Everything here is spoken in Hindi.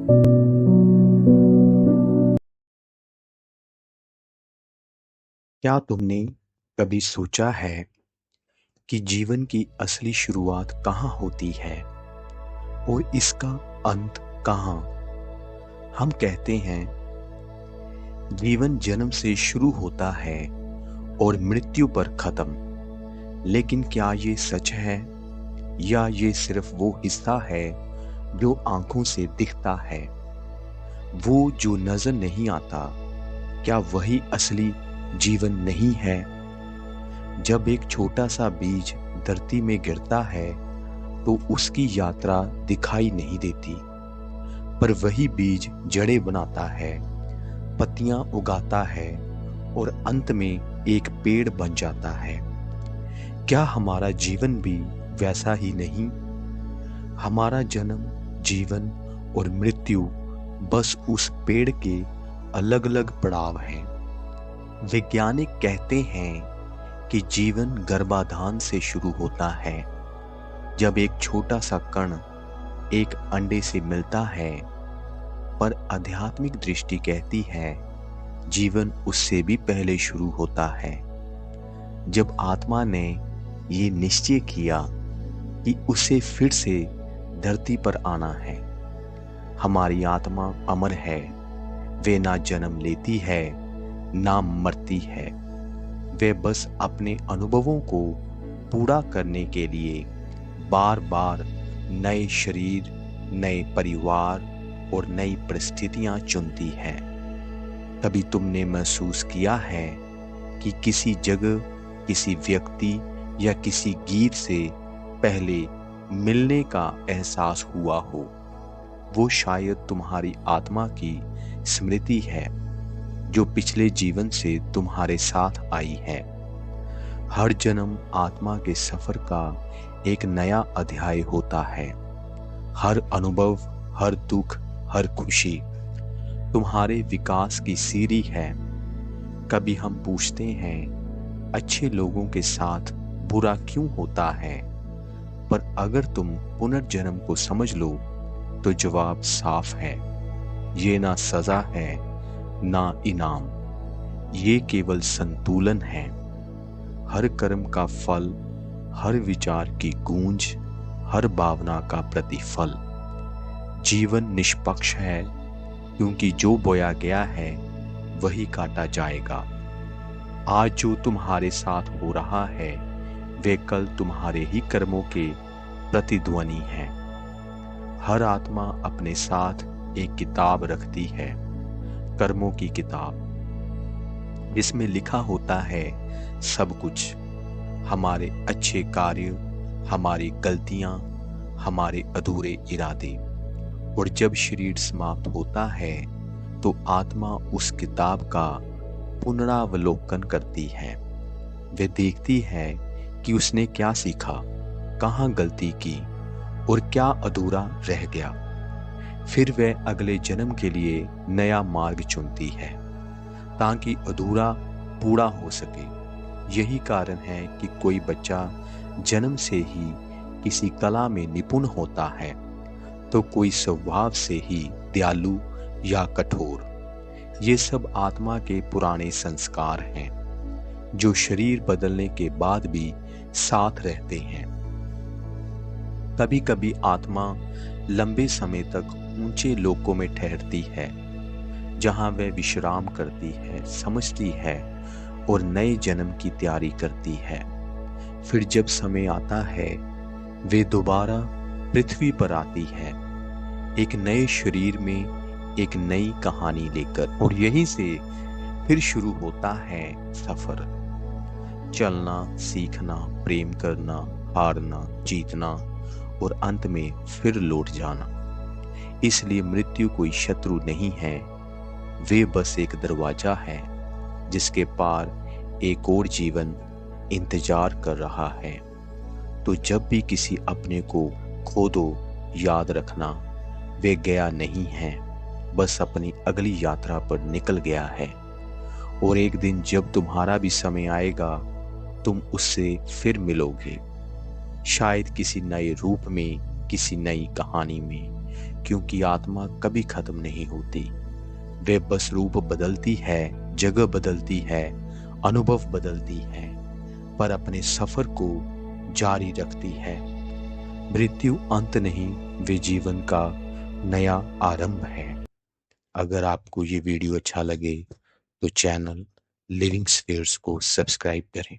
क्या तुमने कभी सोचा है कि जीवन की असली शुरुआत कहाँ होती है और इसका अंत कहाँ? हम कहते हैं जीवन जन्म से शुरू होता है और मृत्यु पर खत्म। लेकिन क्या ये सच है या ये सिर्फ वो हिस्सा है जो आंखों से दिखता है? वो जो नजर नहीं आता, क्या वही असली जीवन नहीं है? जब एक छोटा सा बीज धरती में गिरता है तो उसकी यात्रा दिखाई नहीं देती, पर वही बीज जड़ें बनाता है, पत्तियां उगाता है और अंत में एक पेड़ बन जाता है। क्या हमारा जीवन भी वैसा ही नहीं? हमारा जन्म, जीवन और मृत्यु बस उस पेड़ के अलग अलग पड़ाव हैं। वैज्ञानिक कहते हैं कि जीवन गर्भाधान से शुरू होता है, जब एक छोटा सा कण एक अंडे से मिलता है। पर आध्यात्मिक दृष्टि कहती है जीवन उससे भी पहले शुरू होता है, जब आत्मा ने ये निश्चय किया कि उसे फिर से धरती पर आना है। हमारी आत्मा अमर है, वे ना जन्म लेती है ना मरती है। वे बस अपने अनुभवों को पूरा करने के लिए बार बार नए शरीर, नए परिवार और नई परिस्थितियां चुनती है। कभी तुमने महसूस किया है कि किसी जगह, किसी व्यक्ति या किसी गीत से पहले मिलने का एहसास हुआ हो? वो शायद तुम्हारी आत्मा की स्मृति है जो पिछले जीवन से तुम्हारे साथ आई है। हर जन्म आत्मा के सफर का एक नया अध्याय होता है। हर अनुभव, हर दुख, हर खुशी तुम्हारे विकास की सीढ़ी है। कभी हम पूछते हैं अच्छे लोगों के साथ बुरा क्यों होता है, पर अगर तुम पुनर्जन्म को समझ लो तो जवाब साफ है। ये ना सजा है ना इनाम, ये केवल संतुलन है। हर कर्म का फल, हर विचार की गूंज, हर भावना का प्रतिफल। जीवन निष्पक्ष है क्योंकि जो बोया गया है वही काटा जाएगा। आज जो तुम्हारे साथ हो रहा है वे कल तुम्हारे ही कर्मों के प्रतिध्वनि है। हर आत्मा अपने साथ एक किताब रखती है, कर्मों की किताब। इसमें लिखा होता है सब कुछ, हमारे अच्छे कार्य, हमारी गलतियां, हमारे अधूरे इरादे। और जब शरीर समाप्त होता है तो आत्मा उस किताब का पुनरावलोकन करती है। वे देखती है कि उसने क्या सीखा, कहाँ गलती की और क्या अधूरा रह गया। फिर वह अगले जन्म के लिए नया मार्ग चुनती है ताकि अधूरा पूरा हो सके। यही कारण है कि कोई बच्चा जन्म से ही किसी कला में निपुण होता है तो कोई स्वभाव से ही दयालु या कठोर। ये सब आत्मा के पुराने संस्कार हैं जो शरीर बदलने के बाद भी साथ रहते हैं। कभी कभी आत्मा लंबे समय तक ऊंचे लोकों में ठहरती है, जहां वह विश्राम करती है, समझती है और नए जन्म की तैयारी करती है। फिर जब समय आता है वे दोबारा पृथ्वी पर आती है, एक नए शरीर में, एक नई कहानी लेकर। और यहीं से फिर शुरू होता है सफर। चलना, सीखना, प्रेम करना, हारना, जीतना और अंत में फिर लौट जाना। इसलिए मृत्यु कोई शत्रु नहीं है, वे बस एक दरवाजा है जिसके पार एक और जीवन इंतजार कर रहा है। तो जब भी किसी अपने को खो दो, याद रखना वे गया नहीं है, बस अपनी अगली यात्रा पर निकल गया है। और एक दिन जब तुम्हारा भी समय आएगा तुम उससे फिर मिलोगे, शायद किसी नए रूप में, किसी नई कहानी में क्योंकि आत्मा कभी खत्म नहीं होती। वे बस रूप बदलती है, जगह बदलती है, अनुभव बदलती है, पर अपने सफर को जारी रखती है। मृत्यु अंत नहीं, वे जीवन का नया आरंभ है। अगर आपको ये वीडियो अच्छा लगे तो चैनल लिविंग स्फीयर्स को सब्सक्राइब करें।